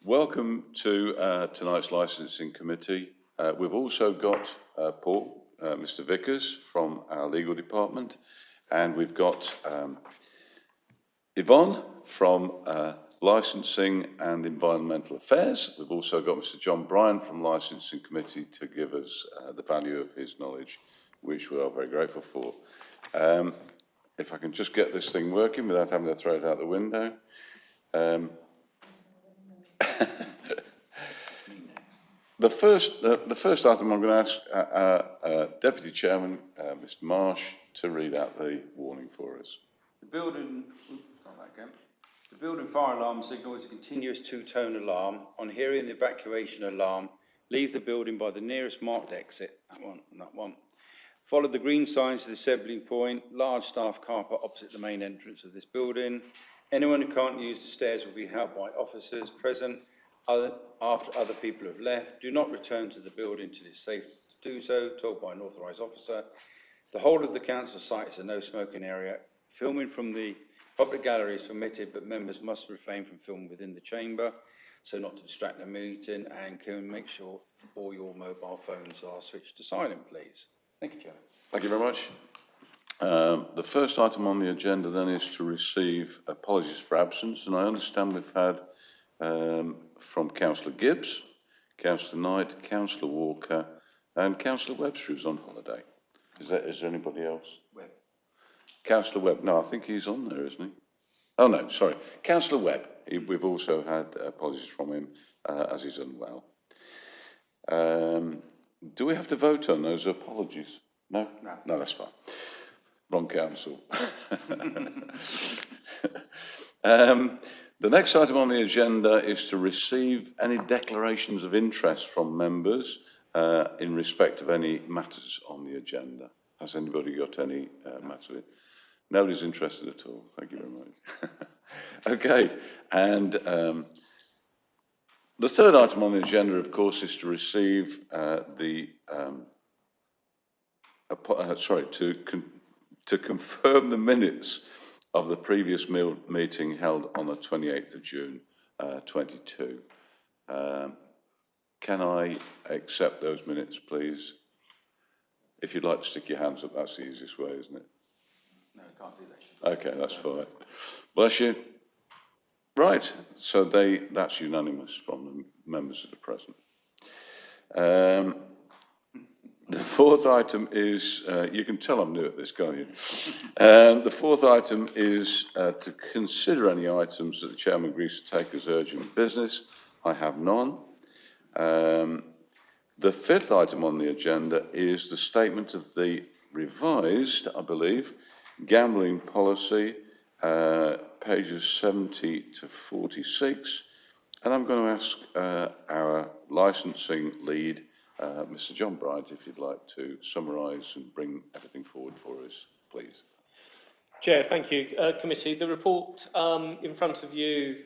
Welcome to tonight's licensing committee. We've also got Paul, Mr. Vickers from our legal department, and we've got Yvonne from licensing and environmental affairs. We've also got Mr. John Bryan from licensing committee to give us the value of his knowledge, which we are very grateful for. If I can just get this thing working without having to throw it out the window. The first item I'm going to ask Deputy Chairman, Mr. Marsh, to read out the warning for us. The building fire alarm signal is a continuous two-tone alarm. On hearing the evacuation alarm, leave the building by the nearest marked exit, that one. Follow the green signs to the assembling point, large staff car park opposite the main entrance of this building. Anyone who can't use the stairs will be helped by officers present after other people have left. Do not return to the building until it's safe to do so, told by an authorised officer. The whole of the council site is a no smoking area. Filming from the public gallery is permitted, but members must refrain from filming within the chamber, so not to distract the meeting, and can make sure all your mobile phones are switched to silent, please. Thank you, Chair. Thank you very much. The first item on the agenda then is to receive apologies for absence, and I understand we've had from Councillor Gibbs, Councillor Knight, Councillor Walker, and Councillor Webster, who's on holiday. Is there anybody else? Webb. Councillor Webb. No, I think he's on there, isn't he? Oh no, sorry. Councillor Webb. We've also had apologies from him as he's unwell. Do we have to vote on those apologies? No? No. No, that's fine. Wrong council. The next item on the agenda is to receive any declarations of interest from members in respect of any matters on the agenda. Has anybody got any matter? Nobody's interested at all. Thank you very much. Okay, and the third item on the agenda, of course, is to receive to confirm the minutes of the previous meeting held on the 28th of June 22. Can I accept those minutes, please? If you'd like to stick your hands up, that's the easiest way, isn't it? No, I can't do that. Okay, that's fine. Bless you. Right, so that's unanimous from the members that are present. The fourth item is, you can tell I'm new at this, can't you? The fourth item is to consider any items that the chairman agrees to take as urgent business. I have none. The fifth item on the agenda is the statement of the revised, I believe, gambling policy, pages 70 to 46. And I'm going to ask our licensing lead, Mr. John Bryan, if you'd like to summarise and bring everything forward for us, please. Chair, thank you. Committee, the report in front of you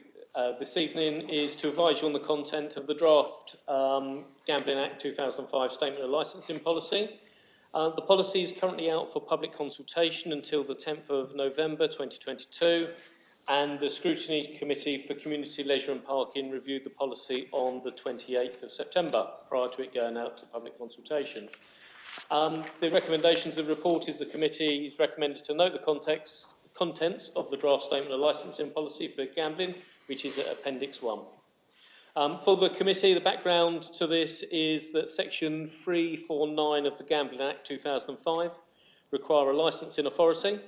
this evening is to advise you on the content of the draft Gambling Act 2005 Statement of Licensing Policy. The policy is currently out for public consultation until the 10th of November 2022, and the Scrutiny Committee for Community Leisure and Parking reviewed the policy on the 28th of September, prior to it going out to public consultation. The recommendations of the report is the committee is recommended to note the contents of the draft Statement of Licensing Policy for gambling, which is at Appendix 1. For the committee, the background to this is that Section 349 of the Gambling Act 2005 require a licensing authority,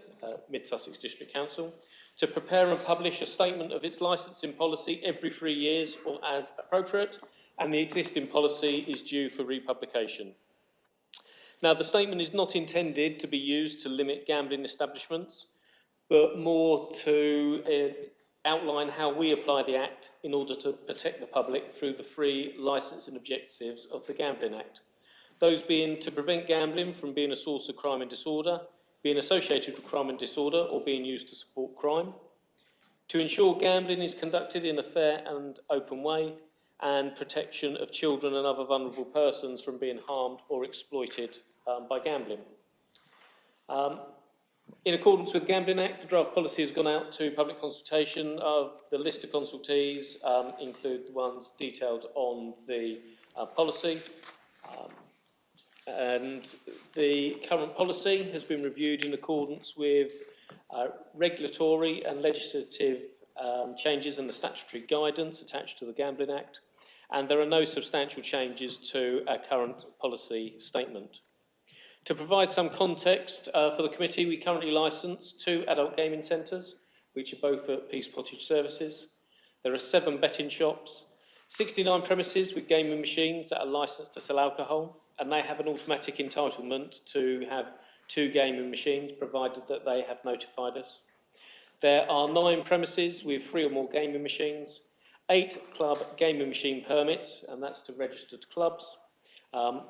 Mid-Sussex District Council, to prepare and publish a statement of its licensing policy every 3 years or as appropriate, and the existing policy is due for republication. Now, the statement is not intended to be used to limit gambling establishments, but more to outline how we apply the Act in order to protect the public through the three licensing objectives of the Gambling Act. Those being to prevent gambling from being a source of crime and disorder, being associated with crime and disorder, or being used to support crime, to ensure gambling is conducted in a fair and open way, and protection of children and other vulnerable persons from being harmed or exploited by gambling. In accordance with the Gambling Act, the draft policy has gone out to public consultation. Of the list of consultees include the ones detailed on the policy. And the current policy has been reviewed in accordance with regulatory and legislative changes and the statutory guidance attached to the Gambling Act, and there are no substantial changes to our current policy statement. To provide some context for the committee, we currently licence 2 adult gaming centres, which are both at Peace Cottage Services. There are 7 betting shops, 69 premises with gaming machines that are licensed to sell alcohol, and they have an automatic entitlement to have 2 gaming machines, provided that they have notified us. There are 9 premises with 3 or more gaming machines, 8 club gaming machine permits, and that's to registered clubs.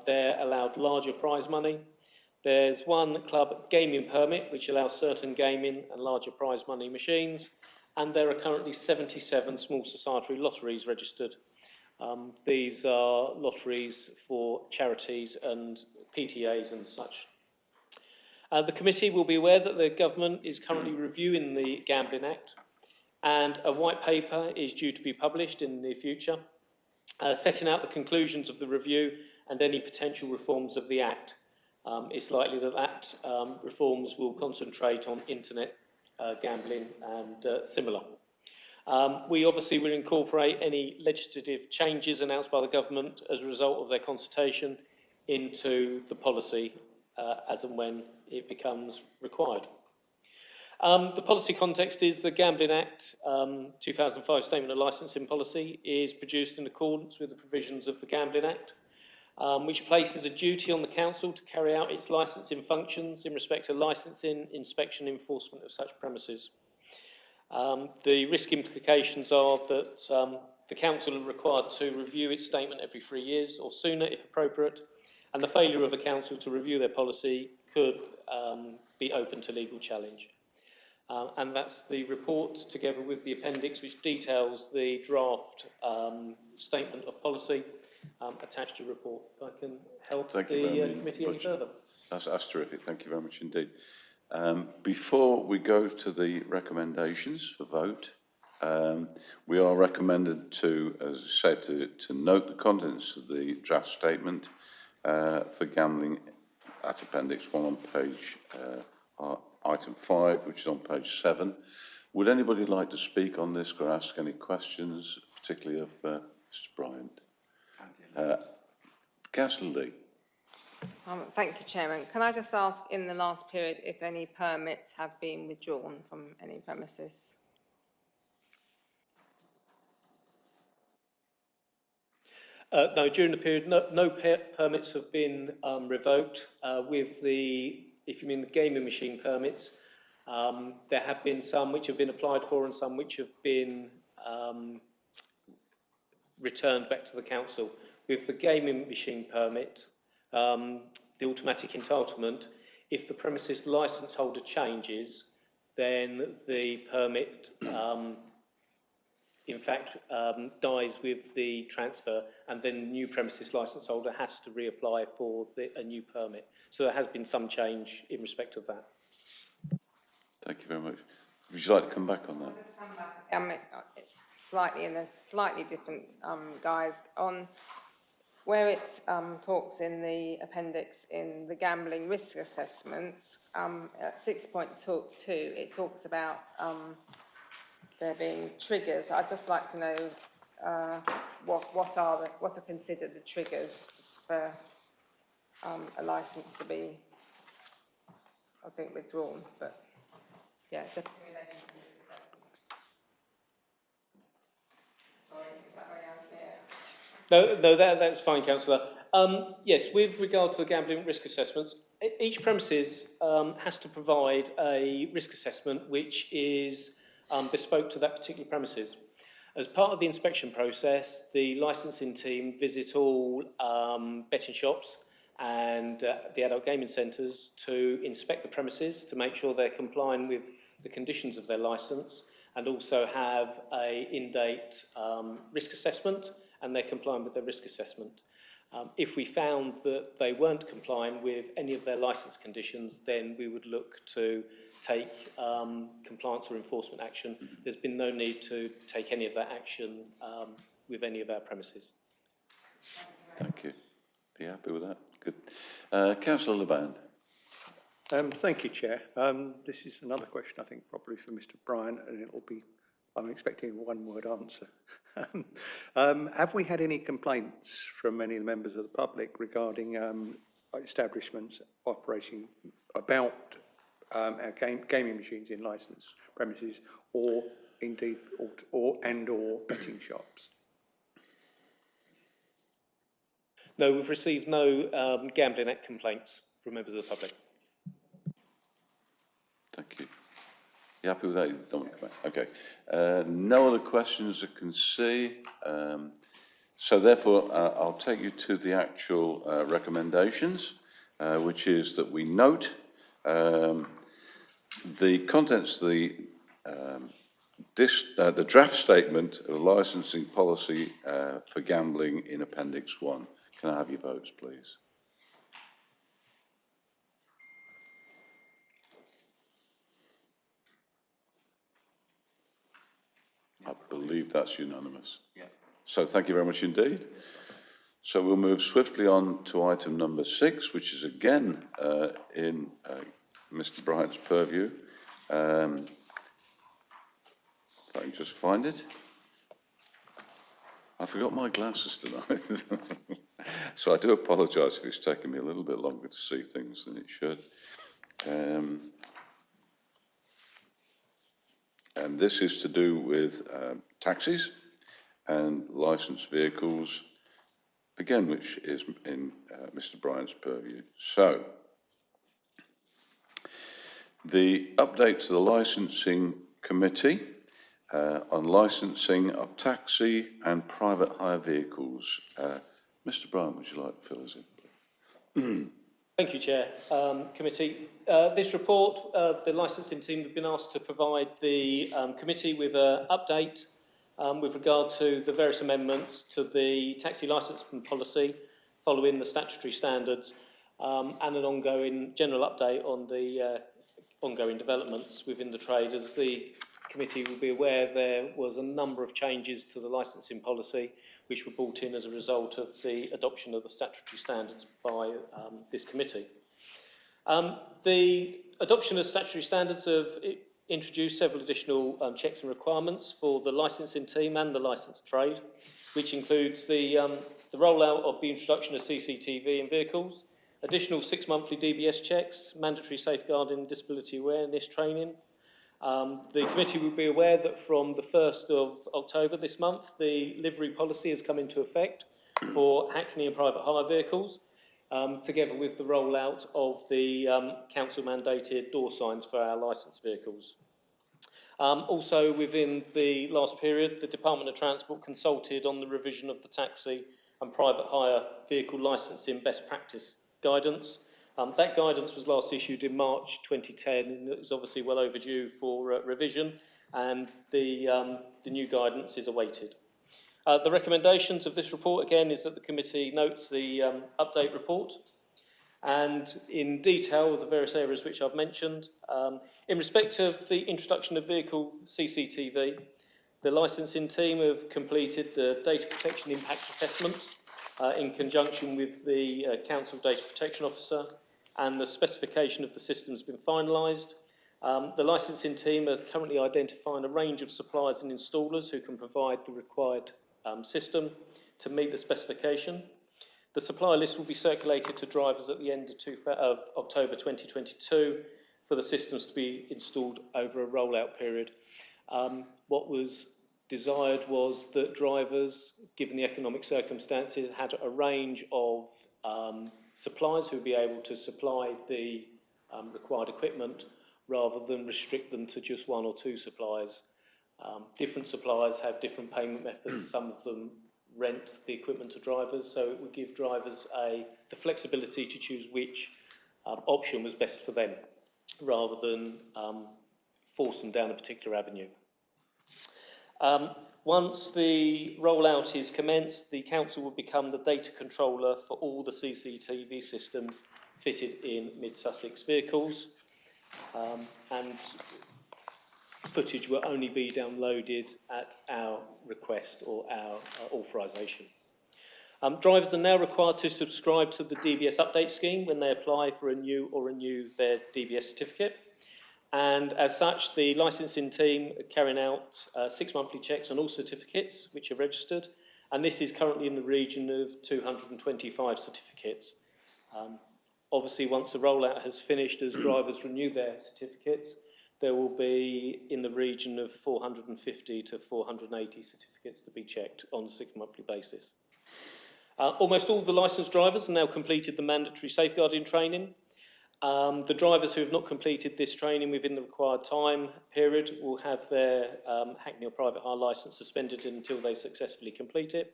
They're allowed larger prize money. There's 1 club gaming permit, which allows certain gaming and larger prize money machines, and there are currently 77 small society lotteries registered. These are lotteries for charities and PTAs and such. The committee will be aware that the government is currently reviewing the Gambling Act, and a white paper is due to be published in the near future, setting out the conclusions of the review and any potential reforms of the Act. It's likely that reforms will concentrate on internet gambling and similar. We obviously will incorporate any legislative changes announced by the government as a result of their consultation into the policy as and when it becomes required. The policy context is the Gambling Act 2005 Statement of Licensing Policy is produced in accordance with the provisions of the Gambling Act, which places a duty on the council to carry out its licensing functions in respect to licensing, inspection, enforcement of such premises. The risk implications are that the council are required to review its statement every 3 years or sooner if appropriate, and the failure of a council to review their policy could be open to legal challenge. And that's the report together with the appendix which details the draft statement of policy attached to the report. If I can help the committee any further. That's terrific. Thank you very much indeed. Before we go to the recommendations for vote, we are recommended to, as I said, to note the contents of the draft statement for gambling at Appendix 1 on page item 5, which is on page 7. Would anybody like to speak on this or ask any questions, particularly of Mr. Bryant? Councillor Lee. Thank you, Chairman. Can I just ask, in the last period, if any permits have been withdrawn from any premises? No, during the period, no permits have been revoked. If you mean the gaming machine permits, there have been some which have been applied for and some which have been returned back to the council. With the gaming machine permit, the automatic entitlement, if the premises licence holder changes, then the permit in fact dies with the transfer, and then the new premises licence holder has to reapply for a new permit. So there has been some change in respect of that. Thank you very much. Would you like to come back on that? I'll just come back slightly in a slightly different guise on where it talks in the appendix in the gambling risk assessments. At 6.2, it talks about there being triggers. I'd just like to know what are considered the triggers for a licence to be, I think, withdrawn. But yeah, definitely. Sorry, is that very unclear? No, that's fine, Councillor. Yes, with regard to the gambling risk assessments, each premises has to provide a risk assessment which is bespoke to that particular premises. As part of the inspection process, the licensing team visit all betting shops and the adult gaming centres to inspect the premises to make sure they're complying with the conditions of their licence, and also have a in-date risk assessment, and they're complying with their risk assessment. If we found that they weren't complying with any of their licence conditions, then we would look to take compliance or enforcement action. There's been no need to take any of that action with any of our premises. Thank you. Are you happy with that? Good. Councillor Laband. Thank you, Chair. This is another question, I think, probably for Mr. Bryan, and it'll be, I'm expecting a one-word answer. Have we had any complaints from any of the members of the public regarding establishments operating about our gaming machines in licensed premises, or indeed, or betting shops? No, we've received no Gambling Act complaints from members of the public. Thank you. You happy with that? You don't want to come back? Okay. No other questions I can see. So therefore, I'll take you to the actual recommendations, which is that we note the contents of the draft statement of licensing policy for gambling in Appendix 1. Can I have your votes, please? I believe that's unanimous. Yeah. So thank you very much indeed. So we'll move swiftly on to item number 6, which is again in Mr. Bryant's purview. If I can just find it. I forgot my glasses tonight. So I do apologise if it's taken me a little bit longer to see things than it should. And this is to do with taxis and licensed vehicles, again, which is in Mr. Bryant's purview. So, the update to the licensing committee on licensing of taxi and private hire vehicles. Mr. Bryant, would you like to fill us in? Thank you, Chair. Committee, this report, the licensing team have been asked to provide the committee with an update with regard to the various amendments to the taxi licensing policy following the statutory standards and an ongoing general update on the ongoing developments within the trade. As the committee will be aware, there was a number of changes to the licensing policy which were brought in as a result of the adoption of the statutory standards by this committee. The adoption of statutory standards have introduced several additional checks and requirements for the licensing team and the licensed trade, which includes the rollout of the introduction of CCTV in vehicles, additional 6 monthly DBS checks, mandatory safeguarding and disability awareness training. The committee will be aware that from the 1st of October this month, the livery policy has come into effect for Hackney and private hire vehicles, together with the rollout of the council-mandated door signs for our licensed vehicles. Also, within the last period, the Department of Transport consulted on the revision of the taxi and private hire vehicle licensing best practice guidance. That guidance was last issued in March 2010, and it was obviously well overdue for revision, and the new guidance is awaited. The recommendations of this report, again, is that the committee notes the update report, and in detail the various areas which I've mentioned. In respect of the introduction of vehicle CCTV, the licensing team have completed the data protection impact assessment in conjunction with the Council Data Protection Officer, and the specification of the system has been finalised. The licensing team are currently identifying a range of suppliers and installers who can provide the required system to meet the specification. The supplier list will be circulated to drivers at the end of October 2022 for the systems to be installed over a rollout period. What was desired was that drivers, given the economic circumstances, had a range of suppliers who would be able to supply the required equipment rather than restrict them to just 1 or 2 suppliers. Different suppliers have different payment methods. Some of them rent the equipment to drivers, so it would give drivers the flexibility to choose which option was best for them, rather than force them down a particular avenue. Once the rollout is commenced, the council will become the data controller for all the CCTV systems fitted in mid-Sussex vehicles, and footage will only be downloaded at our request or our authorisation. Drivers are now required to subscribe to the DBS update scheme when they apply for or renew their DBS certificate. And as such, the licensing team are carrying out 6 monthly checks on all certificates which are registered, and this is currently in the region of 225 certificates. Obviously, once the rollout has finished, as drivers renew their certificates, there will be in the region of 450 to 480 certificates to be checked on a 6 monthly basis. Almost all the licensed drivers have now completed the mandatory safeguarding training. The drivers who have not completed this training within the required time period will have their Hackney or private hire licence suspended until they successfully complete it.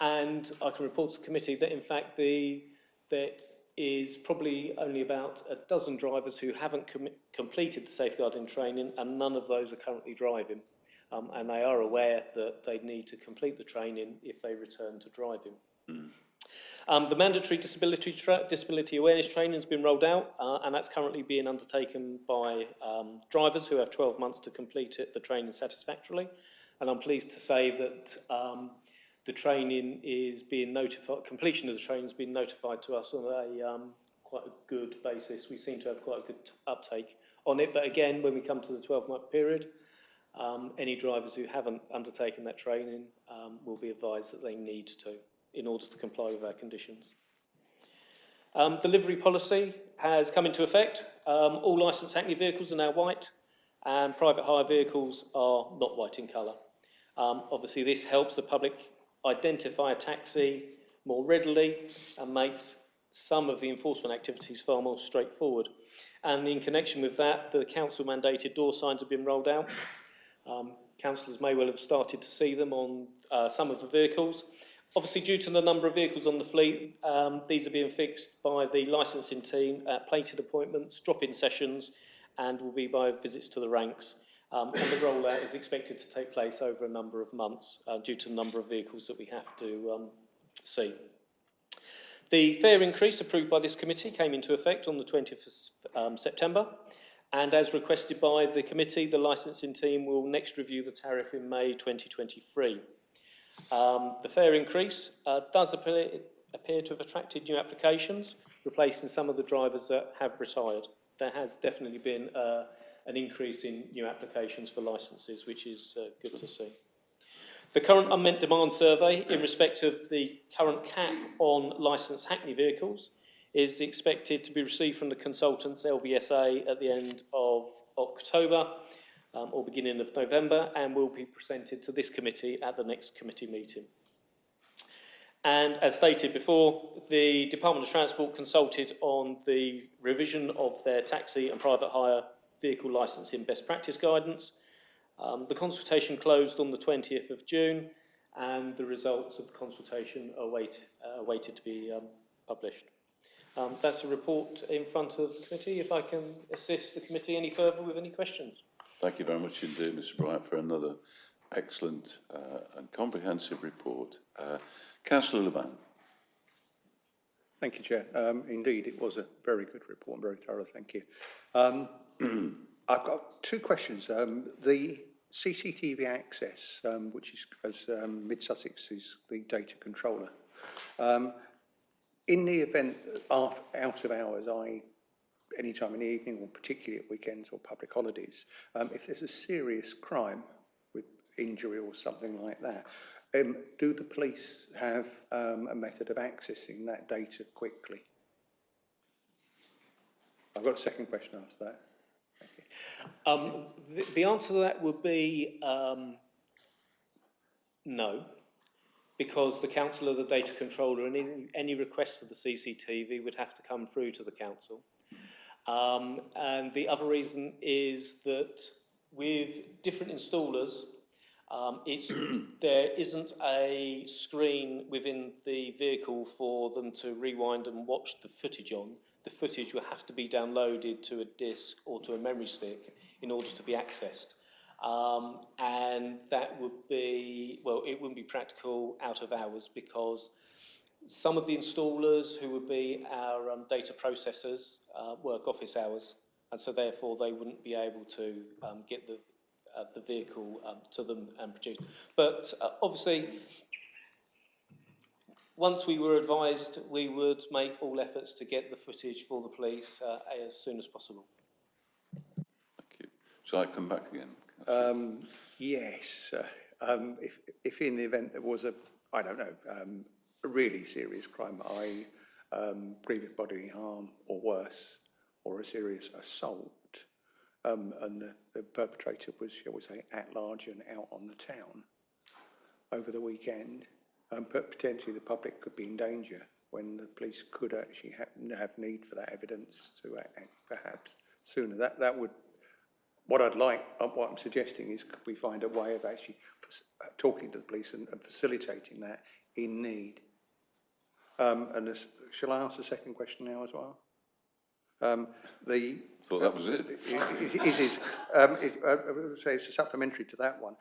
And I can report to the committee that in fact there is probably only about a dozen drivers who haven't completed the safeguarding training, and none of those are currently driving. And they are aware that they need to complete the training if they return to driving. The mandatory disability awareness training has been rolled out, and that's currently being undertaken by drivers who have 12 months to complete the training satisfactorily. And I'm pleased to say that the training is being notified, completion of the training has been notified to us on a quite a good basis. We seem to have quite a good uptake on it, but again, when we come to the 12-month period, any drivers who haven't undertaken that training will be advised that they need to in order to comply with our conditions. The livery policy has come into effect. All licensed Hackney vehicles are now white, and private hire vehicles are not white in colour. Obviously, this helps the public identify a taxi more readily and makes some of the enforcement activities far more straightforward. And in connection with that, the council-mandated door signs have been rolled out. Councillors may well have started to see them on some of the vehicles. Obviously, due to the number of vehicles on the fleet, these are being fixed by the licensing team at plated appointments, drop-in sessions, and will be by visits to the ranks. And the rollout is expected to take place over a number of months due to the number of vehicles that we have to see. The fare increase approved by this committee came into effect on the 20th of September, and as requested by the committee, the licensing team will next review the tariff in May 2023. The fare increase does appear to have attracted new applications, replacing some of the drivers that have retired. There has definitely been an increase in new applications for licences, which is good to see. The current unmet demand survey in respect of the current cap on licensed Hackney vehicles is expected to be received from the consultants LVSA at the end of October or beginning of November, and will be presented to this committee at the next committee meeting. And as stated before, the Department of Transport consulted on the revision of their taxi and private hire vehicle licensing best practice guidance. The consultation closed on the 20th of June, and the results of the consultation are awaited to be published. That's a report in front of the committee. If I can assist the committee any further with any questions. Thank you very much indeed, Mr. Bryant, for another excellent and comprehensive report. Councillor Levan. Thank you, Chair. Indeed, it was a very good report and very thorough, thank you. I've got two questions. The CCTV access, which is, as Mid-Sussex is the data controller, in the event out of hours, any time in the evening, or particularly at weekends or public holidays, if there's a serious crime with injury or something like that, do the police have a method of accessing that data quickly? I've got a second question after that. Thank you. The answer to that would be no, because the council are the data controller, and any request for the CCTV would have to come through to the council. And the other reason is that with different installers, there isn't a screen within the vehicle for them to rewind and watch the footage on. The footage will have to be downloaded to a disk or to a memory stick in order to be accessed. and that would be, well, it wouldn't be practical out of hours because some of the installers who would be our data processors work office hours, and so therefore they wouldn't be able to get the vehicle to them and produce. But obviously, once we were advised, we would make all efforts to get the footage for the police as soon as possible. Thank you. Shall I come back again? Yes, if in the event there was a really serious crime, i.e. grievous bodily harm or worse, or a serious assault, and the perpetrator was, shall we say, at large and out on the town over the weekend, but potentially the public could be in danger when the police could actually have need for that evidence to act perhaps sooner. That would, what I'm suggesting is, could we find a way of actually talking to the police and facilitating that in need? Shall I ask the second question now as well? Thought that was it. I would say it's a supplementary to that one.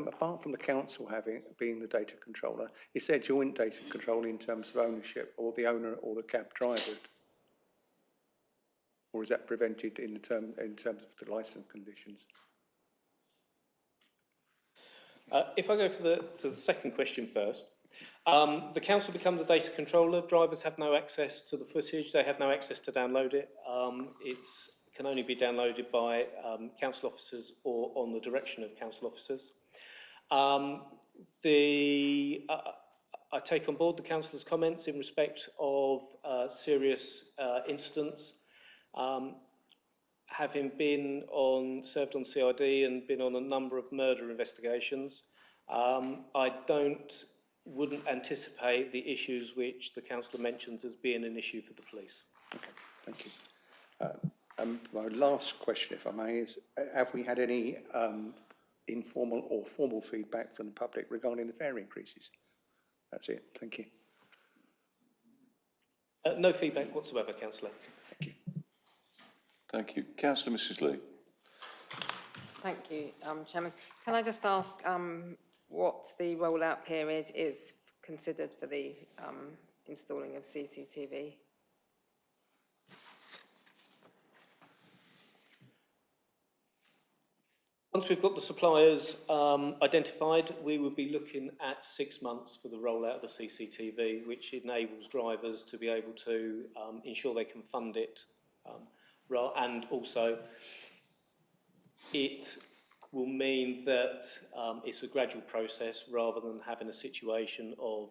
Apart from the council being the data controller, is there joint data control in terms of ownership, or the owner or the cab driver? Or is that prevented in terms of the licence conditions? If I go to the second question first, the council becomes the data controller. Drivers have no access to the footage. They have no access to download it. It can only be downloaded by council officers or on the direction of council officers. I take on board the councillor's comments in respect of serious incidents. Having served on CID and been on a number of murder investigations, I wouldn't anticipate the issues which the councillor mentions as being an issue for the police. Okay, thank you. My last question, if I may, is have we had any informal or formal feedback from the public regarding the fare increases? That's it, thank you. No feedback whatsoever, councillor. Thank you. Thank you. Councillor Mrs. Lee. Thank you, Chairman. Can I just ask what the rollout period is considered for the installing of CCTV? Once we've got the suppliers identified, we would be looking at 6 months for the rollout of the CCTV, which enables drivers to be able to ensure they can fund it. And also, it will mean that it's a gradual process rather than having a situation of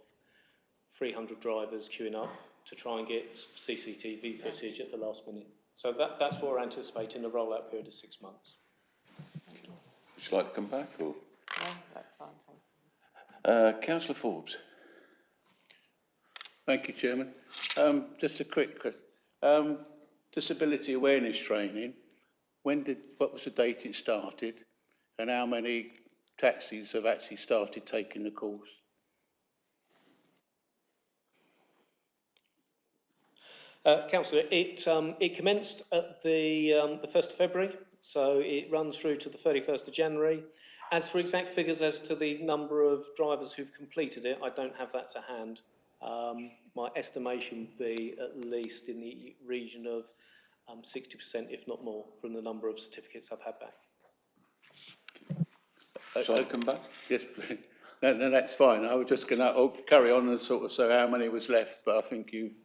300 drivers queuing up to try and get CCTV footage at the last minute. So that's what we're anticipating, a rollout period of 6 months. Would you like to come back? Or? No, that's fine, thank you. Councillor Forbes. Thank you, Chairman. Just a quick question. Disability awareness training, what was the date it started, and how many taxis have actually started taking the course? Councillor, it commenced at the 1st of February, so it runs through to the 31st of January. As for exact figures as to the number of drivers who've completed it, I don't have that to hand. My estimation would be at least in the region of 60%, if not more, from the number of certificates I've had back. Shall I come back? Yes, please. No, that's fine. I was just going to carry on and sort of say how many was left, but I think you've...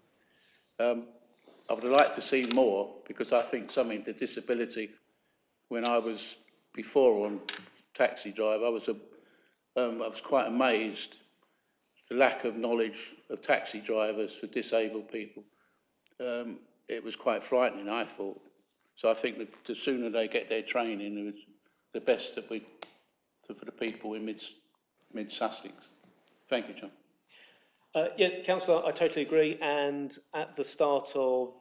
I would like to see more, because I think something to disability, when I was before on taxi drive, I was quite amazed the lack of knowledge of taxi drivers for disabled people. It was quite frightening, I thought. So I think that the sooner they get their training, the best that for the people in mid-Sussex. Thank you, John. Yeah, Councillor, I totally agree. And at the start of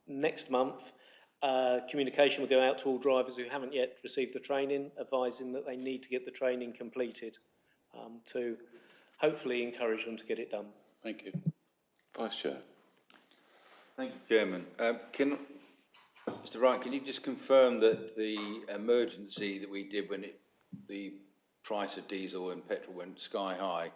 next month, communication will go out to all drivers who haven't yet received the training, advising that they need to get the training completed to hopefully encourage them to get it done. Thank you. Vice Chair. Thank you, Chairman. Mr. Wright, can you just confirm that the emergency that we did when the price of diesel and petrol went sky high,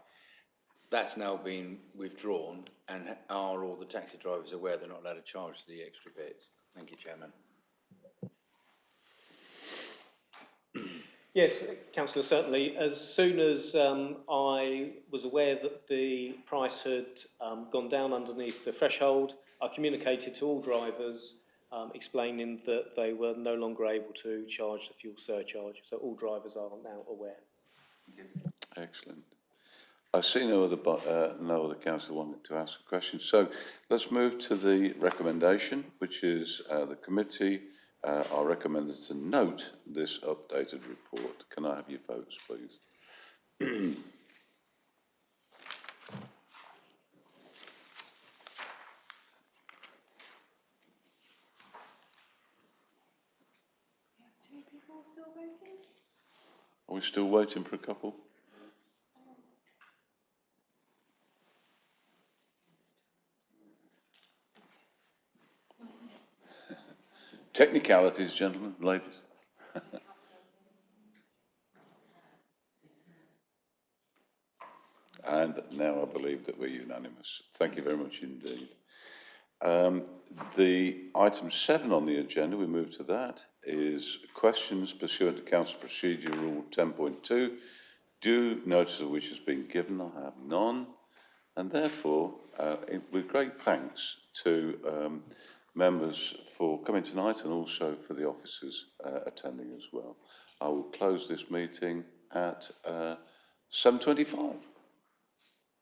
that's now been withdrawn, and are all the taxi drivers aware they're not allowed to charge the extra bits? Thank you, Chairman. Yes, councillor, certainly. As soon as I was aware that the price had gone down underneath the threshold, I communicated to all drivers explaining that they were no longer able to charge the fuel surcharge. So all drivers are now aware. Excellent. I see no other councillor wanting to ask a question. So let's move to the recommendation, which is the committee are recommended to note this updated report. Can I have your votes, please? Two people still voting? Are we still waiting for a couple? Technicalities, gentlemen, ladies. And now I believe that we're unanimous. Thank you very much indeed. The item 7 on the agenda, we move to that, is questions pursuant to Council Procedure Rule 10.2. Due notice of which has been given. I have none. And therefore, with great thanks to members for coming tonight and also for the officers attending as well, I will close this meeting at 7:25.